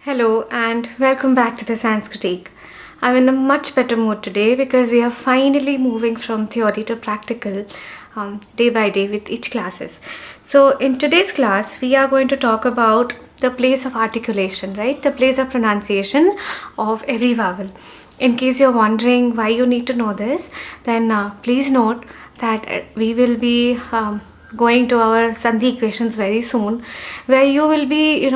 Hello and welcome back to the Sanskrit. I'm in a much better mood today because we are finally moving from theory to practical day by day with each classes. So in today's class, we are going to talk about the place of articulation, right? The place of pronunciation of every vowel. In case you're wondering why you need to know this, then please note that we will be going to our Sandhi equations very soon, where you will be,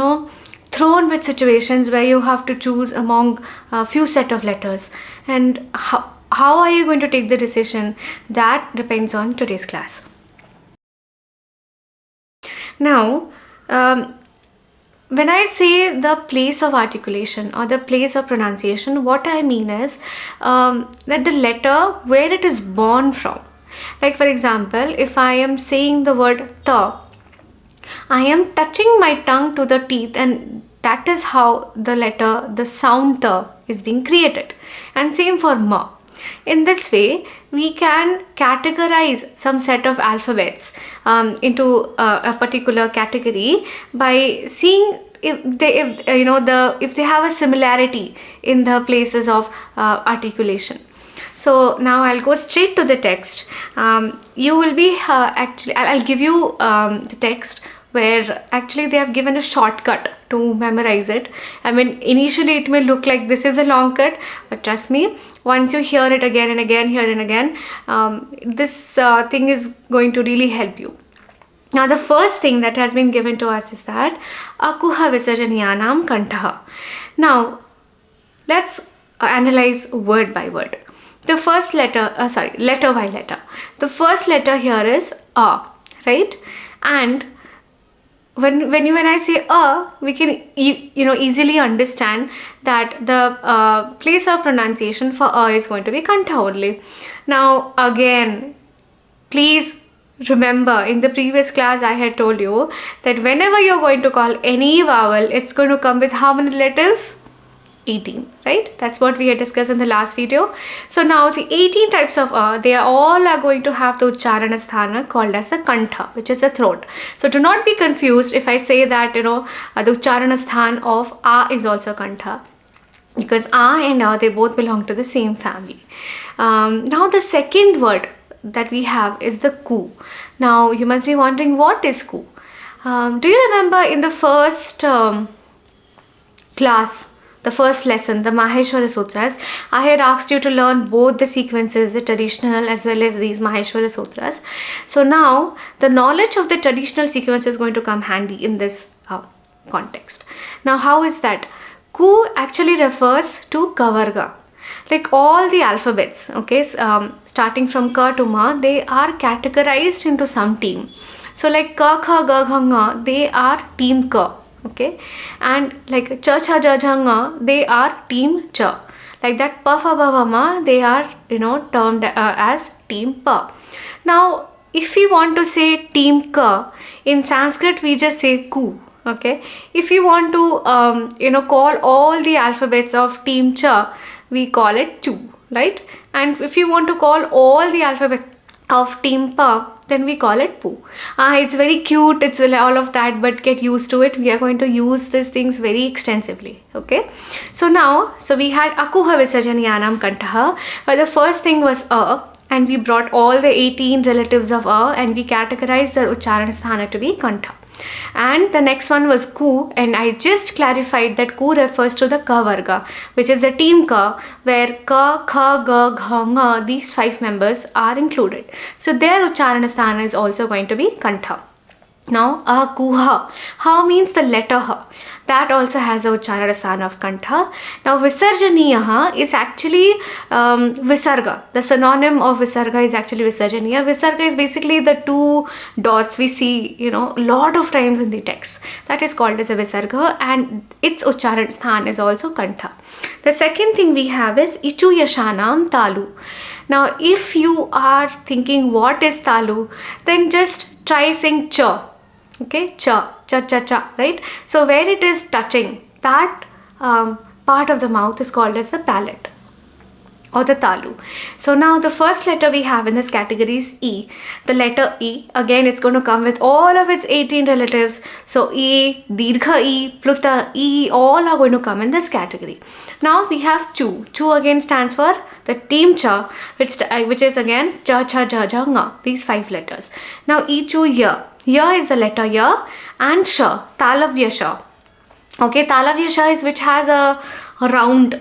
thrown with situations where you have to choose among a few set of letters, and how are you going to take the decision? That depends on today's class. Now when I say the place of articulation or the place of pronunciation, what I mean is that the letter where it is born from. Like for example, if I am saying the word ta, I am touching my tongue to the teeth, and that is how the sound ta is being created. And same for ma. In this way, we can categorize some set of alphabets into a particular category by seeing if they have a similarity in the places of articulation. So now I'll go straight to the text. You will be I'll give you the text where actually they have given a shortcut to memorize it. I mean, initially it may look like this is a long cut, but trust me, once you hear it again and again, this thing is going to really help you. Now the first thing that has been given to us is that akuha visarjaniyanam kantaha. Now let's analyze word by word. The first letter by letter. The first letter here is a, right? And when I say a, we can easily understand that the place of pronunciation for a is going to be kantha only. Now again, please remember, in the previous class I had told you that whenever you're going to call any vowel, it's going to come with how many letters? 18, right? That's what we had discussed in the last video. So now the 18 types of they all are going to have the Uccāraṇa-Sthāna called as the kantha, which is the throat. So do not be confused if I say that the Uccāraṇa-Sthāna of a is also kantha, because a and a, they both belong to the same family. Now the second word that we have is the ku. Now you must be wondering, what is ku? Do you remember in the first class, the first lesson, the Maheshwara Sutras, I had asked you to learn both the sequences, the traditional as well as these Maheshwara Sutras. So now the knowledge of the traditional sequence is going to come handy in this context. Now how is that? Ku actually refers to Kavarga. Like all the alphabets, okay, starting from ka to ma, they are categorized into some team. So like ka, kha, ga, gha, nga, they are team ka. Okay, and like cha, cha, ja, ja, nga, they are team cha. Like that pa, fa, ba, va, ma, they are termed as team pa. Now if we want to say team ka, in Sanskrit we just say ku. Okay, if you want to call all the alphabets of team cha, we call it chu, right? And if you want to call all the alphabets of team pa, then we call it pu. It's very cute, it's all of that, but get used to it. We are going to use these things very extensively. Okay, so we had akuha visarjaniyanam kantaha, but the first thing was a, and we brought all the 18 relatives of a and we categorized the Uccāraṇa-Sthāna to be kantha. And the next one was ku, and I just clarified that ku refers to the ka varga, which is the team ka, where ka, kha, ga, gha, nga, these 5 members are included. So their Uccāraṇa-Sthāna is also going to be kantha. Now akuha, ha means the letter ha, that also has the Uccāraṇa-Sthāna of kantha. Now visarjaniyaha is actually visarga. The synonym of visarga is actually visarjaniya. Visarga is basically the 2 dots we see a lot of times in the text. That is called as a visarga, and its Uccāraṇa-Sthāna is also kantha. The second thing we have is ichu yashanam talu. Now if you are thinking what is talu, then just try saying cha. Okay, cha, cha, cha, cha, right? So where it is touching, that part of the mouth is called as the palate. or the talu. So now the first letter we have in this category is E. The letter E, again it's going to come with all of its 18 relatives. So E, Dirgha E, Pluta E, all are going to come in this category. Now we have Chu. Chu again stands for the team Cha, which is again Cha, Cha, Ja, Ja, Nga. These 5 letters. Now E, Chu, Ya. Ya is the letter Ya, and Sha, Talavya Sha. Okay, Talavya Sha is which has a round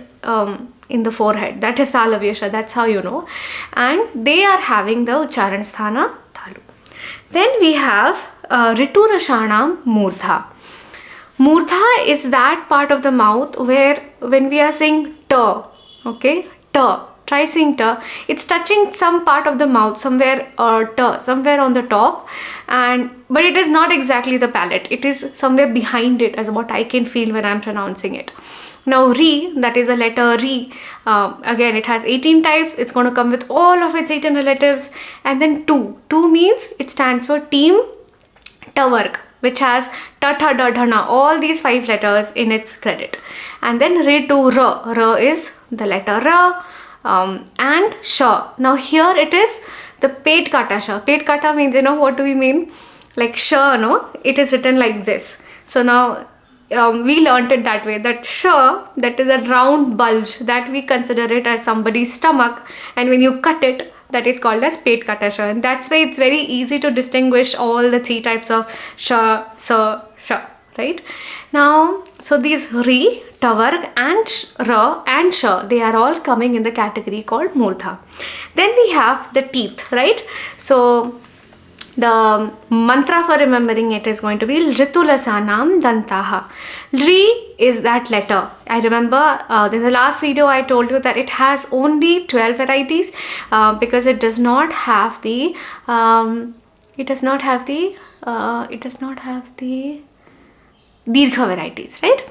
in the forehead. That is Talavya Sha, that's how you know. And they are having the Uccāraṇa-Sthāna Talu. Then we have Riturashanam Murdha. Murdha is that part of the mouth where when we are saying T, okay, T, try saying T, it's touching some part of the mouth, somewhere somewhere on the top, but it is not exactly the palate, it is somewhere behind it, as what I can feel when I'm pronouncing it. Now Ri, that is the letter Ri, again it has 18 types, it's going to come with all of its 18 relatives. And then Tu. Tu means it stands for team Tavarg, which has Ta, Tha, Da, Dha, Na, all these 5 letters in its credit. And then Ritu Ra. Ra is the letter Ra. And Sha. Now here it is the Pet Kata Sha. Pet Kata means, you know what do we mean? Like Sha, no? It is written like this. So now we learnt it that way, that Sha, that is a round bulge, that we consider it as somebody's stomach, and when you cut it, that is called as Pet Kata Sha. And that's why it's very easy to distinguish all the 3 types of Sha, Sa, Sha, right? Now, so these Ri, Tavarg and Ra and Sha, they are all coming in the category called Murdha. Then we have the teeth, right? So the mantra for remembering it is going to be Ritulasanam Dantaha. Ri is that letter. I remember in the last video I told you that it has only 12 varieties because it does not have the Dirgha varieties, right?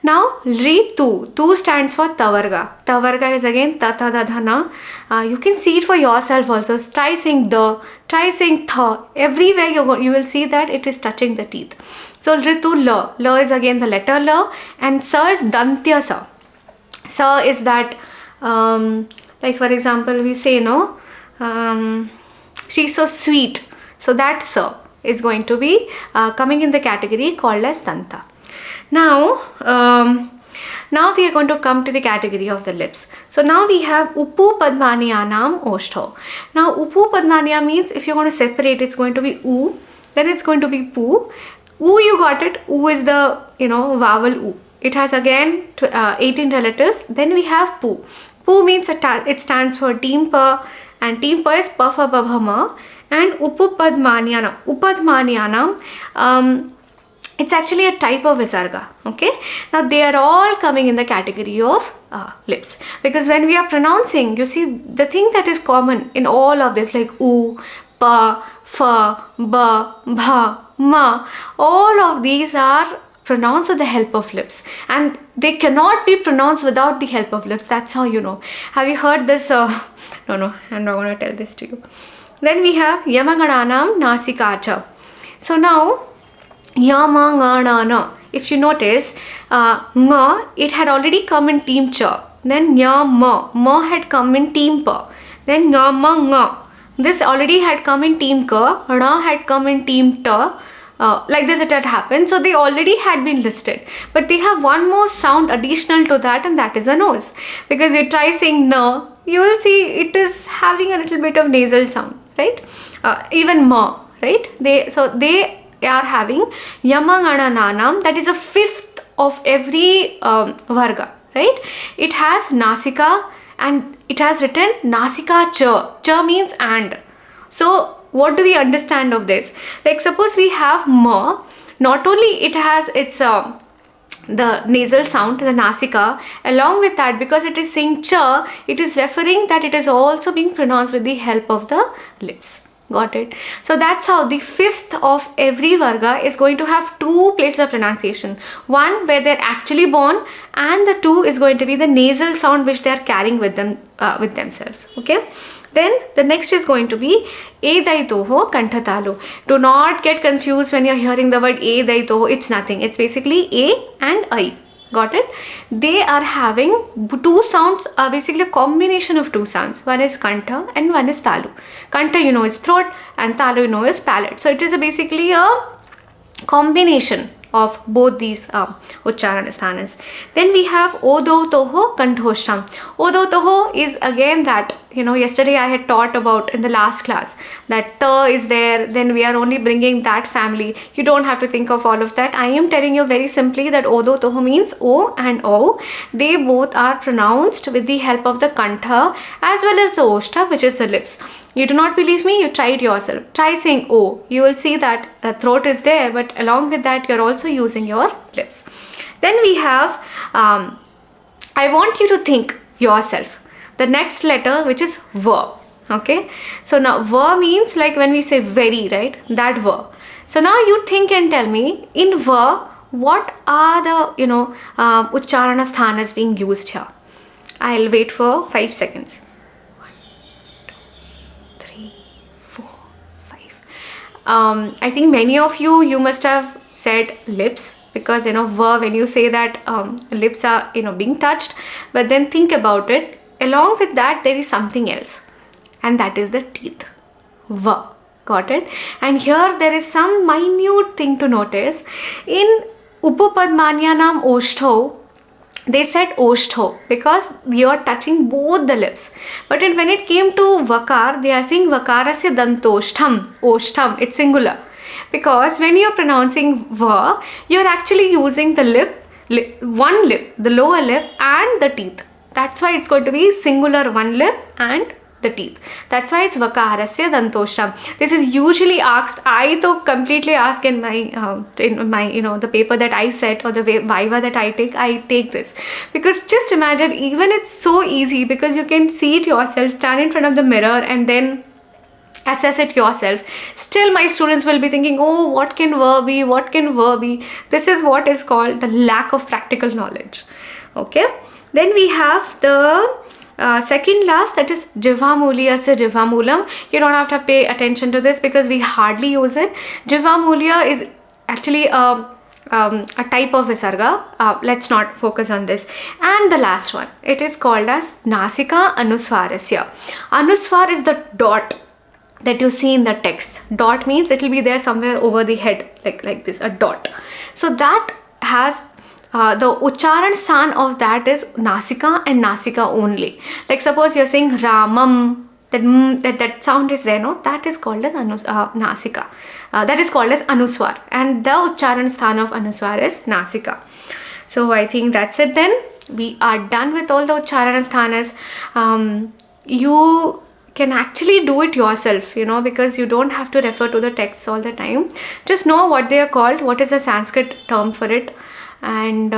Now Ritu. Tu stands for Tavarga. Tavarga is again Ta, Tha, Da, Dha, Na. You can see it for yourself also. Try saying Da, try saying Tha. Everywhere you will see that it is touching the teeth. So Ritu La. La is again the letter La, and Sa is Dantya Sa. Sa is that like for example we say no, she's so sweet. So that Sa is going to be coming in the category called as Danta. Now we are going to come to the category of the lips. So now we have Upu Padmaniyanam Oshtho. Now Upu Padmaniya means if you want to separate, it's going to be U, then it's going to be Pu. U, you got it. U is the, vowel U. It has again 18 relatives. Then we have Pu. Pu means it stands for Team Pa, and Team Pa is Pa, Fa, Ba, Bha, Ma. And Upu Padmaniyanam. Upadmaniyanam, it's actually a type of visarga. Okay, now they are all coming in the category of lips, because when we are pronouncing, you see the thing that is common in all of this, like U, Pa, Fa, Ba, Bha, Ma, all of these are pronounced with the help of lips, and they cannot be pronounced without the help of lips. That's how you know. Have you heard this? No, I'm not going to tell this to you. Then we have ञमङणन. So now ञमङणन, if you notice, Nga, it had already come in team Cha. Then Ma had come in team Pa. Then ञमङ, this already had come in team Ka. Ra had come in team Ta. Like this it had happened. So they already had been listed, but they have one more sound additional to that, and that is the nose. Because you try saying Na, you will see it is having a little bit of nasal sound, right? Even Ma, right? They are having ञमङणनानाम, that is a fifth of every varga, right? It has Nasika, and it has written Nasika Cha. Cha means and. So what do we understand of this? Like suppose we have Ma, not only it has its the nasal sound, the Nasika, along with that, because it is saying Cha, it is referring that it is also being pronounced with the help of the lips. Got it? So that's how the fifth of every varga is going to have 2 places of pronunciation. One where they're actually born, and the 2 is going to be the nasal sound which they are carrying with them with themselves. Okay? Then the next is going to be Edaitoho Kanthatalu. Do not get confused when you're hearing the word Edaitoho. It's nothing. It's basically A and I. Got it? They are having two sounds, basically a combination of two sounds. One is kantha and one is talu. Kantha, you know, is throat, and talu, you know, is palate. So it is basically a combination of both these Uccāraṇa-Sthānas. Then we have Odo Toho Kanthoshtam. Odo Toho is again that, you know, yesterday I had taught about in the last class that ta is there, then we are only bringing that family. You don't have to think of all of that. I am telling you very simply that Odo Toho means O and O. They both are pronounced with the help of the kantha as well as the oshta, which is the lips. You do not believe me? You try it yourself. Try saying O. You will see that the throat is there, but along with that, you're also using your lips. Then we have, I want you to think yourself. The next letter, which is V. Okay. So now V means like when we say very, right? That V. So now you think and tell me, in V, what are the, you know, Uccāraṇa-Sthānas being used here? I'll wait for 5 seconds. I think many of you must have said lips, because, you know, when you say that lips are, you know, being touched, but then think about it, along with that there is something else, and that is the teeth. V. Got it? And here there is some minute thing to notice. In Upapadmanyanam Oshtho, they said Oshtho because you are touching both the lips. But when it came to Vakar, they are saying Vakarasya Dantoshtham. Oshtham, it's singular. Because when you are pronouncing Va, you are actually using the one lip, the lower lip and the teeth. That's why it's going to be singular one lip and the teeth. That's why it's Vakarasya Dantoshtham. This is usually asked. I to completely ask in my you know, the paper that I set or the viva that I take this, because just imagine, even it's so easy because you can see it yourself, stand in front of the mirror and then assess it yourself. Still my students will be thinking, oh, what can verb be, what can verb be? This is what is called the lack of practical knowledge. Okay. Then we have the second last, that is Jivamuliyasya Jivamulam. You don't have to pay attention to this because we hardly use it. Jivamuliya is actually a type of visarga. Let's not focus on this. And the last one, it is called as Nasika Anuswarasya. Anuswar is the dot that you see in the text. Dot means it will be there somewhere over the head, like this, a dot. So that has the Uccāraṇa-Sthāna of that is Nasika and Nasika only. Like suppose you're saying Ramam, that sound is there, no? That is called as Nasika. That is called as Anuswar. And the Uccāraṇa-Sthāna of Anuswar is Nasika. So I think that's it then. We are done with all the Uccāraṇa-Sthānas. You can actually do it yourself, you know, because you don't have to refer to the texts all the time. Just know what they are called, what is the Sanskrit term for it, and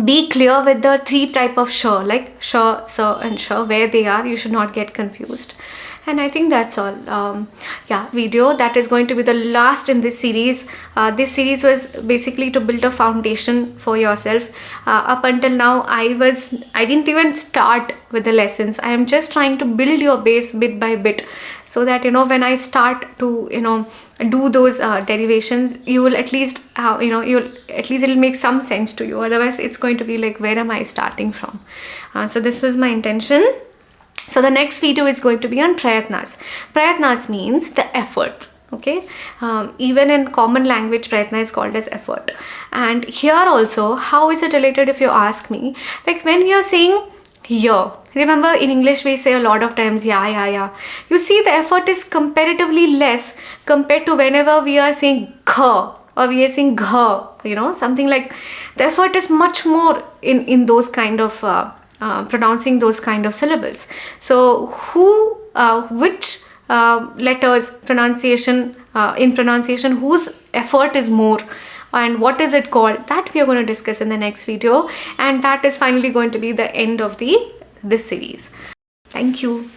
be clear with the three type of sh, like sh, sa and sh, where they are. You should not get confused. And I think that's all. Yeah, video that is going to be the last in this series. This series was basically to build a foundation for yourself. Up until now, I didn't even start with the lessons. I am just trying to build your base bit by bit, so that, you know, when I start to, you know, do those derivations, you will at least, you know, it'll make some sense to you. Otherwise, it's going to be like, where am I starting from? So this was my intention. So the next video is going to be on prayatnas. Prayatnas means the effort. Okay, even in common language, prayatna is called as effort. And here also, how is it related if you ask me? Like when we are saying here, remember in English we say a lot of times yeah. You see, the effort is comparatively less compared to whenever we are saying kha or we are saying gha, you know, something like, the effort is much more in those kind of pronouncing those kind of syllables. So which letters pronunciation in pronunciation, whose effort is more and what is it called, that we are going to discuss in the next video, and that is finally going to be the end of this series. Thank you.